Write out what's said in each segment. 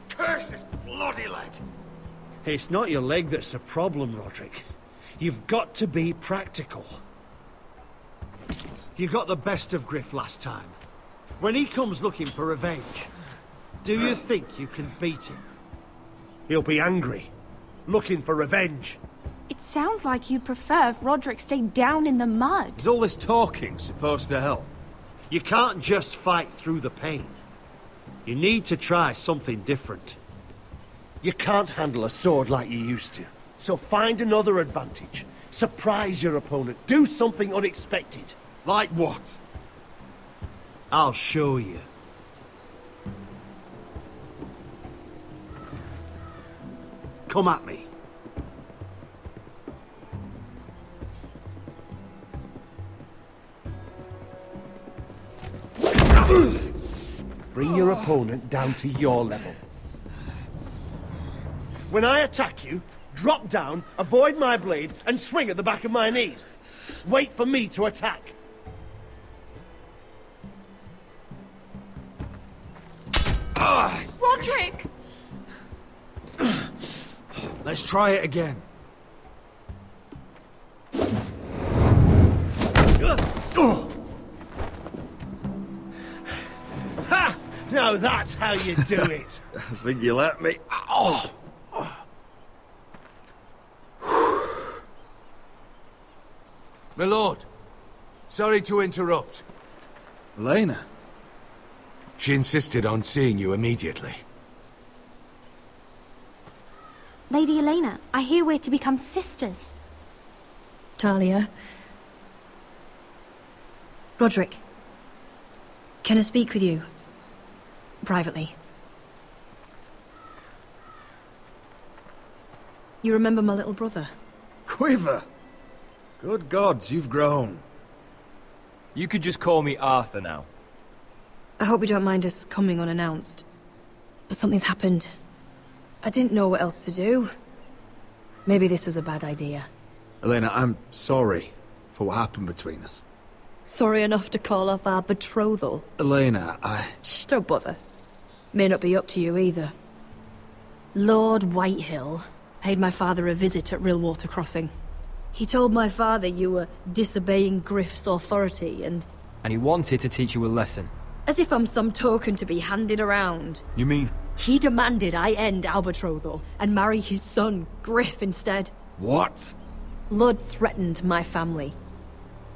Curse this bloody leg! It's not your leg that's a problem, Roderick. You've got to be practical. You got the best of Gryff last time. When he comes looking for revenge, do you think you can beat him? He'll be angry, looking for revenge. It sounds like you'd prefer if Roderick stayed down in the mud. Is all this talking supposed to help? You can't just fight through the pain. You need to try something different. You can't handle a sword like you used to. So find another advantage. Surprise your opponent. Do something unexpected. Like what? I'll show you. Come at me. Bring your opponent down to your level. When I attack you, drop down, avoid my blade, and swing at the back of my knees. Wait for me to attack. Roderick! Let's try it again. Ha! Now that's how you do it. I think you let me. Oh! My lord, sorry to interrupt. Elena? She insisted on seeing you immediately. Lady Elena, I hear we're to become sisters. Talia. Roderick. Can I speak with you? Privately. You remember my little brother? Quiver! Good gods, you've grown. You could just call me Arthur now. I hope you don't mind us coming unannounced. But something's happened. I didn't know what else to do. Maybe this was a bad idea. Elena, I'm sorry for what happened between us. Sorry enough to call off our betrothal. Elena, Shh, don't bother. May not be up to you either. Lord Whitehill paid my father a visit at Rillwater Crossing. He told my father you were disobeying Gryff's authority and And he wanted to teach you a lesson. as if I'm some token to be handed around. You mean... He demanded I end our betrothal and marry his son, Gryff, instead. What? Lord threatened my family.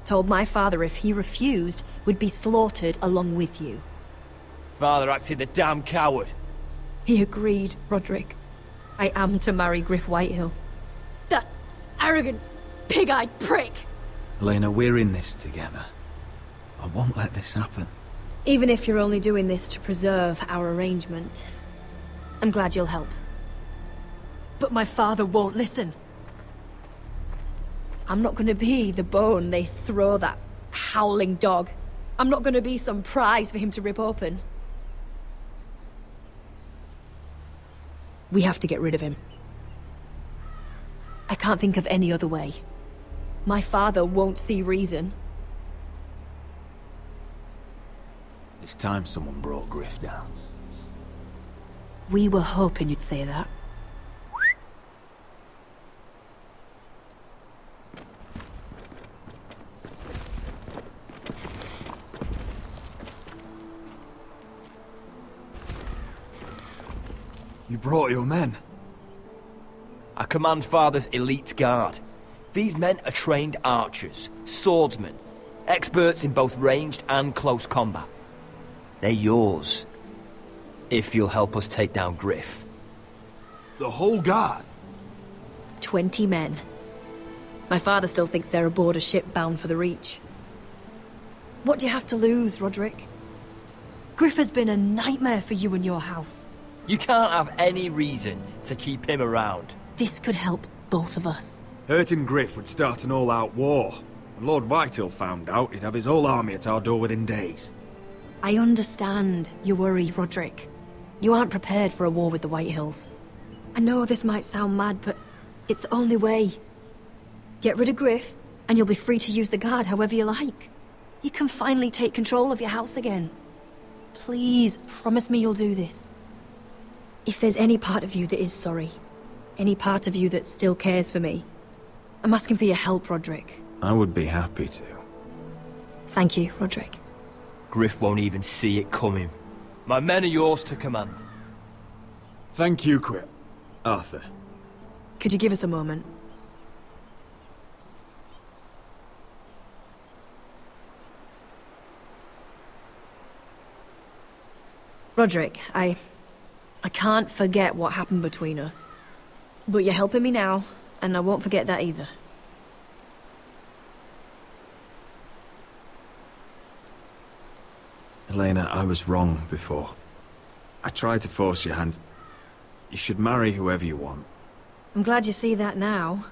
Told my father if he refused, we'd be slaughtered along with you. Father acted the damn coward. He agreed, Roderick. I am to marry Gryff Whitehill. That arrogant, pig-eyed prick! Elena, we're in this together. I won't let this happen. Even if you're only doing this to preserve our arrangement, I'm glad you'll help. But my father won't listen. I'm not gonna be the bone they throw that howling dog. I'm not gonna be some prize for him to rip open. We have to get rid of him. I can't think of any other way. My father won't see reason. It's time someone brought Gryff down. We were hoping you'd say that. You brought your men. I command Father's elite guard. These men are trained archers, swordsmen, experts in both ranged and close combat. They're yours, if you'll help us take down Gryff. The whole guard? 20 men. My father still thinks they're aboard a ship bound for the Reach. What do you have to lose, Roderick? Gryff has been a nightmare for you and your house. You can't have any reason to keep him around. This could help both of us. Hurting Gryff would start an all-out war. When Lord Whitehill found out, he'd have his whole army at our door within days. I understand your worry, Roderick. You aren't prepared for a war with the Whitehills. I know this might sound mad, but It's the only way. Get rid of Griff, and you'll be free to use the guard however you like. You can finally take control of your house again. Please, promise me you'll do this. If there's any part of you that is sorry, any part of you that still cares for me, I'm asking for your help, Roderick. I would be happy to. Thank you, Roderick. Griff won't even see it coming. My men are yours to command. Thank you, Quip. Arthur. Could you give us a moment? Roderick, I can't forget what happened between us. But you're helping me now, and I won't forget that either. Elena, I was wrong before. I tried to force your hand. You should marry whoever you want. I'm glad you see that now.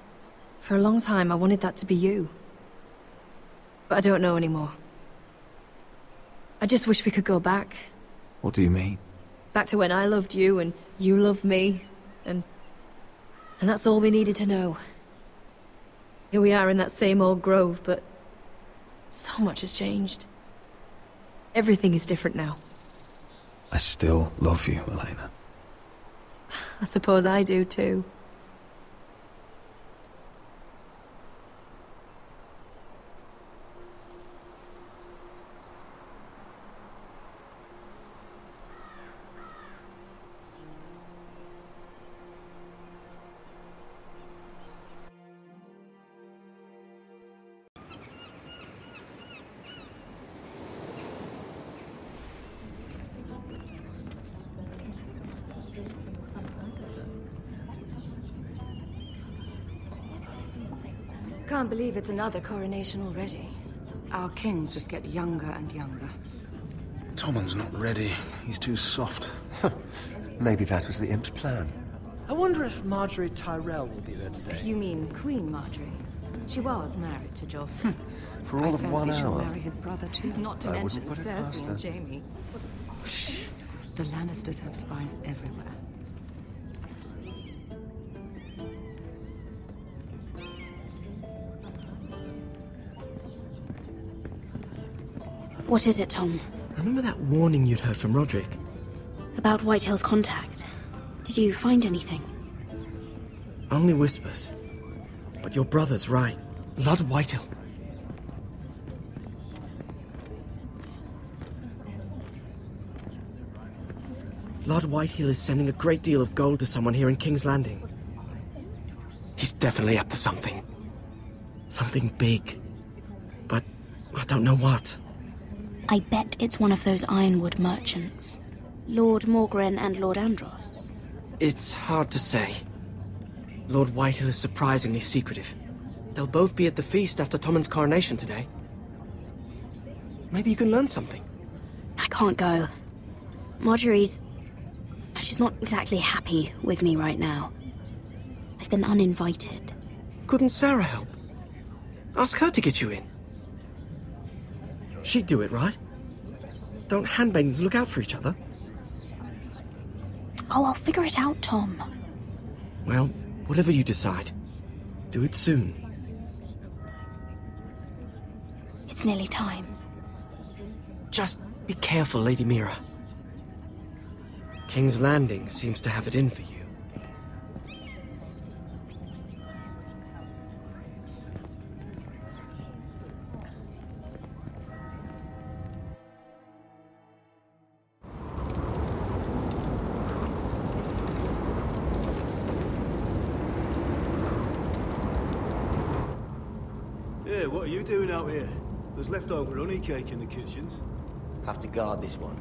For a long time, I wanted that to be you. But I don't know anymore. I just wish we could go back. What do you mean? Back to when I loved you, and you loved me, and that's all we needed to know. Here we are in that same old grove, but so much has changed. Everything is different now. I still love you, Elena. I suppose I do too. Can't believe it's another coronation already. Our kings just get younger and younger. Tommen's not ready. He's too soft. Maybe that was the imp's plan. I wonder if Marjorie Tyrell will be there today. You mean Queen Marjorie? She was married to Joffrey. For all of 1 I fancy she'll hour. marry his brother too. Not to I mention wouldn't put it past Cersei her. and Jaime. Shh. The Lannisters have spies everywhere. What is it, Tom? Remember that warning you'd heard from Roderick? About Whitehill's contact. Did you find anything? Only whispers. But your brother's right. Lord Whitehill. Lord Whitehill is sending a great deal of gold to someone here in King's Landing. He's definitely up to something. Something big. But I don't know what. I bet it's one of those Ironwood merchants. Lord Morgren and Lord Andros. It's hard to say. Lord Whitehill is surprisingly secretive. They'll both be at the feast after Tommen's coronation today. Maybe you can learn something. I can't go. She's not exactly happy with me right now. I've been uninvited. Couldn't Sarah help? Ask her to get you in. She'd do it, right? Don't handmaidens look out for each other? Oh, I'll figure it out, Tom. Well, whatever you decide, do it soon. It's nearly time. Just be careful, Lady Mira. King's Landing seems to have it in for you. Yeah, what are you doing out here? There's leftover honey cake in the kitchens. Have to guard this one.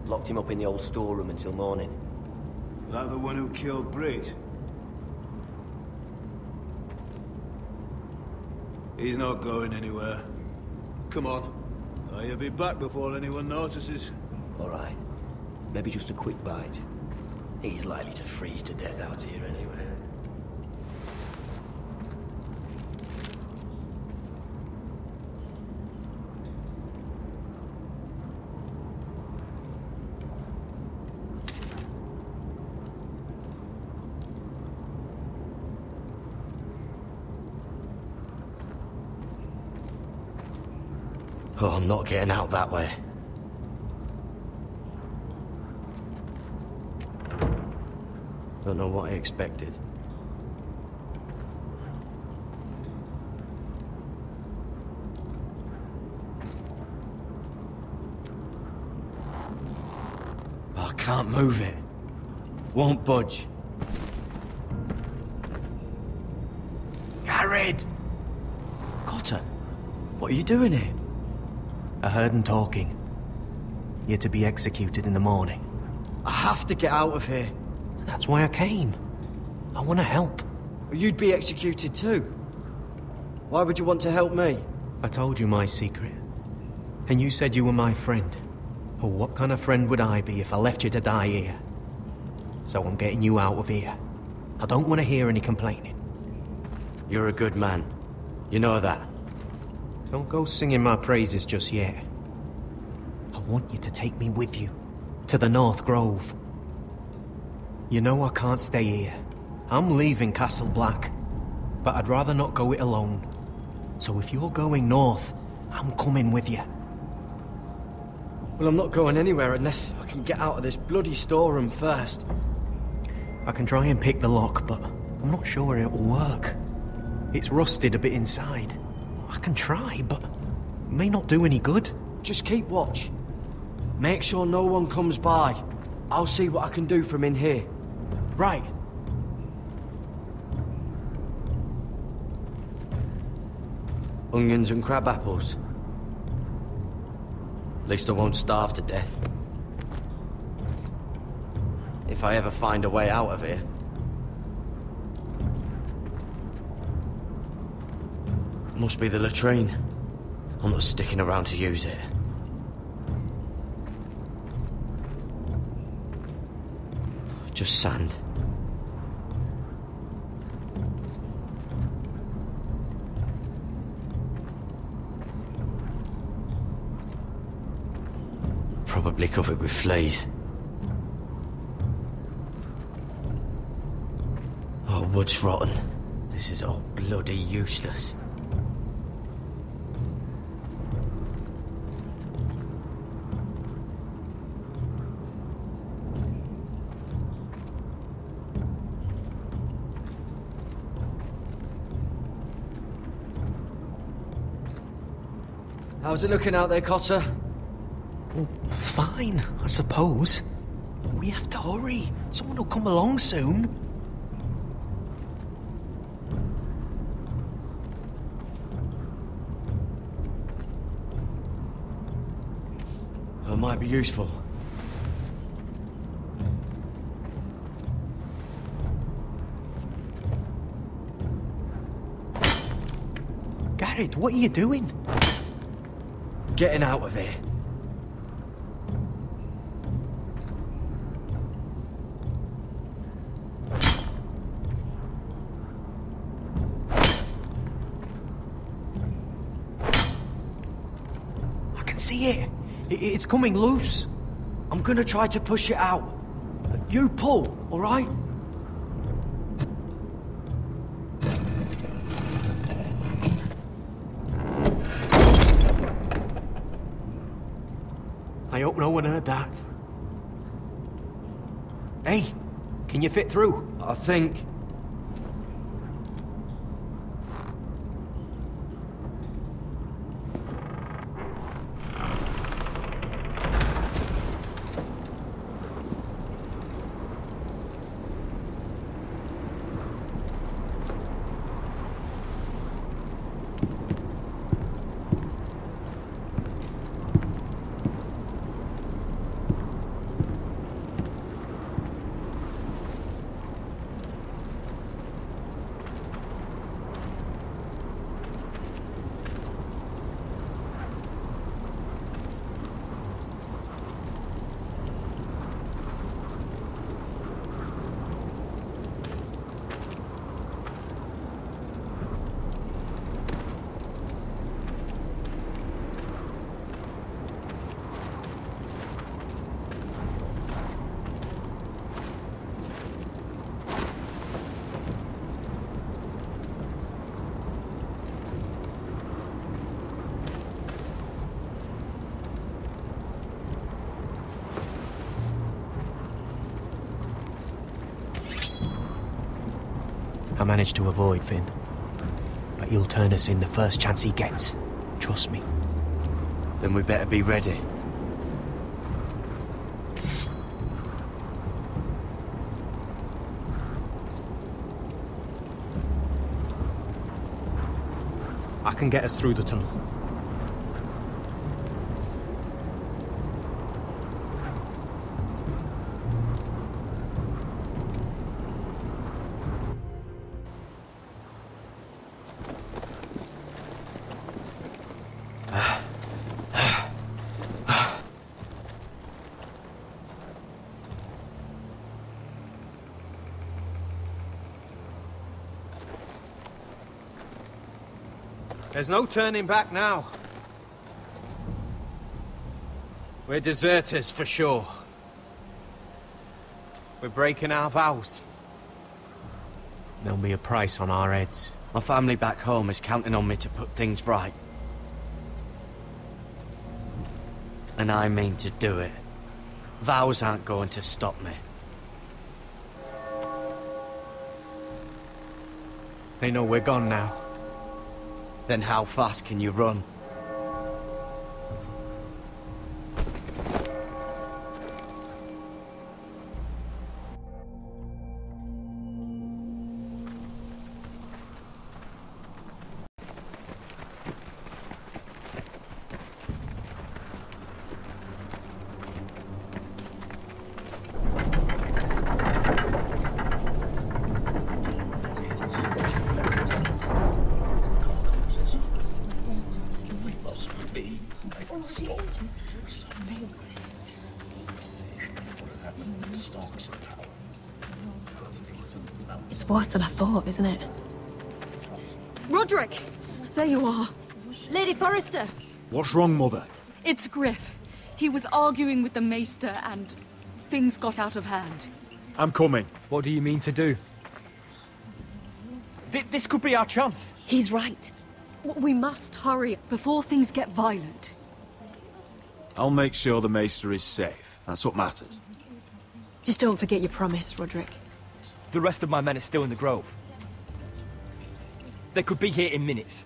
Locked him up in the old storeroom until morning. That the one who killed Brit? He's not going anywhere. Come on. I'll be back before anyone notices. All right. Maybe just a quick bite. He's likely to freeze to death out here anyway. Oh, I'm not getting out that way. Don't know what I expected. I can't move it. Won't budge. Gared! Cotter, what are you doing here? I heard him talking. You're to be executed in the morning. I have to get out of here. That's why I came. I want to help. You'd be executed too. Why would you want to help me? I told you my secret. And you said you were my friend. Well, what kind of friend would I be if I left you to die here? So I'm getting you out of here. I don't want to hear any complaining. You're a good man. You know that. Don't go singing my praises just yet. I want you to take me with you. To the North Grove. You know I can't stay here. I'm leaving Castle Black. But I'd rather not go it alone. So if you're going north, I'm coming with you. Well, I'm not going anywhere unless I can get out of this bloody storeroom first. I can try and pick the lock, but I'm not sure it'll work. It's rusted a bit inside. I can try, but it may not do any good. Just keep watch. Make sure no one comes by. I'll see what I can do from in here. Right. Onions and crab apples. At least I won't starve to death. If I ever find a way out of here. Must be the latrine. I'm not sticking around to use it. Just sand. Probably covered with fleas. Oh, wood's rotten. This is all bloody useless. How's it looking out there, Cotter? Well, fine, I suppose. We have to hurry. Someone will come along soon. It might be useful. Gared, what are you doing? Getting out of here. I can see it. It's coming loose. I'm gonna try to push it out. You pull, all right? I hope no one heard that. Hey, can you fit through? I think. I managed to avoid Finn. But he'll turn us in the first chance he gets. Trust me. Then we better be ready. I can get us through the tunnel. There's no turning back now. We're deserters for sure. We're breaking our vows. There'll be a price on our heads. My family back home is counting on me to put things right. And I mean to do it. Vows aren't going to stop me. They know we're gone now. Then how fast can you run? It's worse than I thought, isn't it? Roderick! There you are. Lady Forrester! What's wrong, Mother? It's Griff. He was arguing with the Maester and things got out of hand. I'm coming. What do you mean to do? This could be our chance. He's right. We must hurry before things get violent. I'll make sure the Maester is safe. That's what matters. Just don't forget your promise, Roderick. The rest of my men are still in the grove. They could be here in minutes.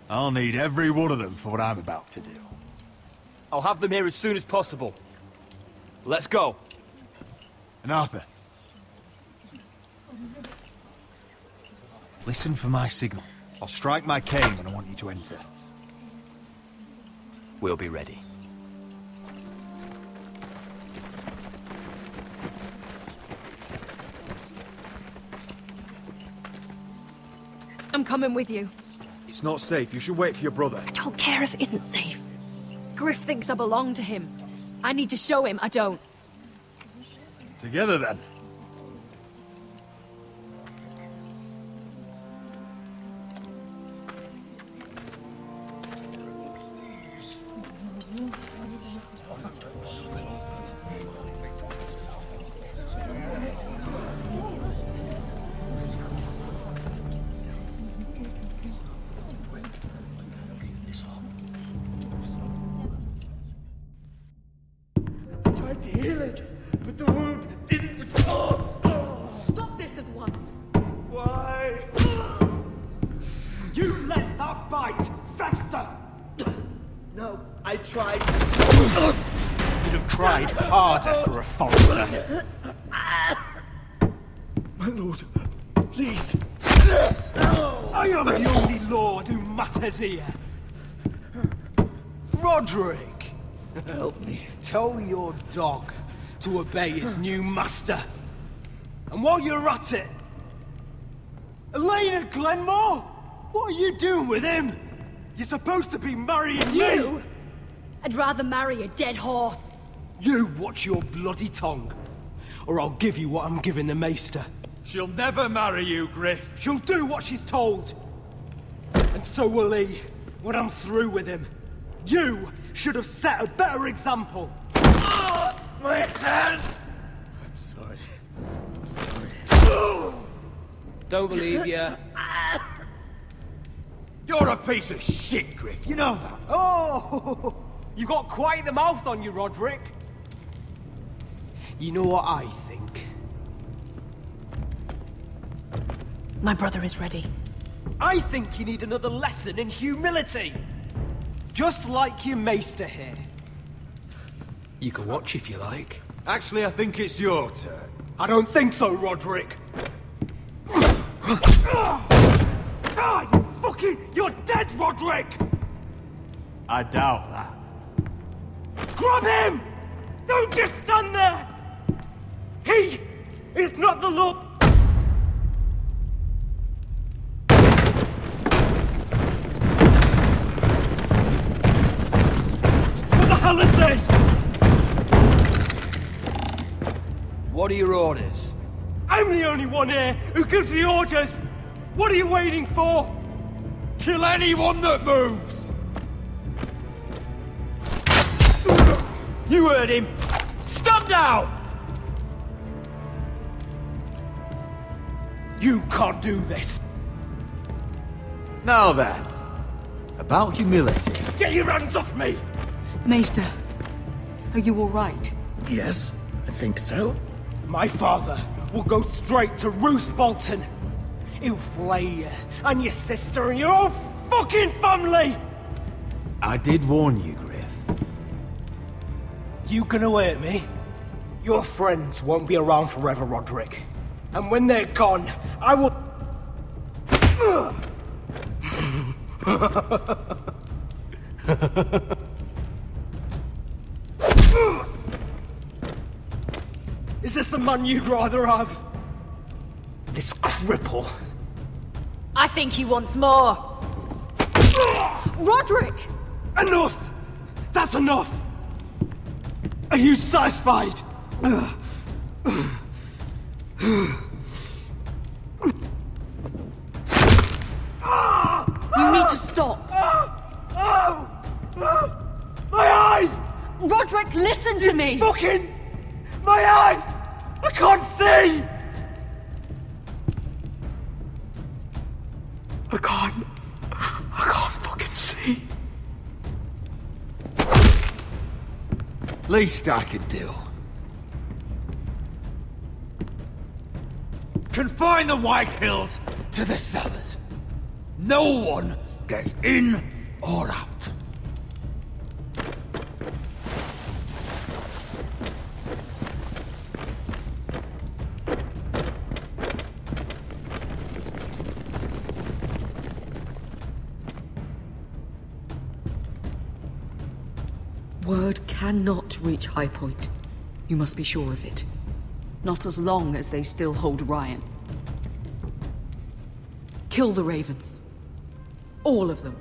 I'll need every one of them for what I'm about to do. I'll have them here as soon as possible. Let's go. And Arthur, listen for my signal. I'll strike my cane when I want you to enter. We'll be ready. I'm coming with you. It's not safe. You should wait for your brother. I don't care if it isn't safe. Griff thinks I belong to him. I need to show him I don't. Together, then. Tried to heal it, but the wound didn't restore. Stop this at once. Why? You let that bite fester! No, I tried. You'd have tried harder for a Forrester. My lord, please. I am the only lord who matters here. Roderick! Help me. Tell your dog to obey his new master. And while you're at it... Elena Glenmore? What are you doing with him? You're supposed to be marrying me! You? I'd rather marry a dead horse. You watch your bloody tongue, or I'll give you what I'm giving the Maester. She'll never marry you, Griff. She'll do what she's told. And so will he, when I'm through with him. You should have set a better example. My hand! I'm sorry. I'm sorry. Don't believe you. You're a piece of shit, Griff. You know that. Oh, you got quite the mouth on you, Roderick. You know what I think? My brother is ready. I think you need another lesson in humility. Just like your maester here. You can watch if you like. Actually, I think it's your turn. I don't think so, Roderick. You're dead, Roderick! I doubt that. Grab him! Don't just stand there! He is not the Lord. What the hell is this? What are your orders? I'm the only one here who gives the orders! What are you waiting for? Kill anyone that moves! You heard him! Stop now! You can't do this! Now then, about humility. Get your hands off me! Maester, are you all right? Yes, I think so. My father will go straight to Roose Bolton. He'll flay you, and your sister, and your whole fucking family! I did warn you, Griff. You gonna hurt me? Your friends won't be around forever, Roderick. And when they're gone, I will... Is this the man you'd rather have? This cripple? I think he wants more. Roderick! Enough! That's enough! Are you satisfied? You need to stop. My eye! Roderick, listen to me! Fucking... My eye! I can't see! I can't fucking see. Least I could do. Confine the Whitehills to the cellars. No one gets in or out. Word cannot reach High Point. You must be sure of it. Not as long as they still hold Ryan. Kill the Ravens. All of them.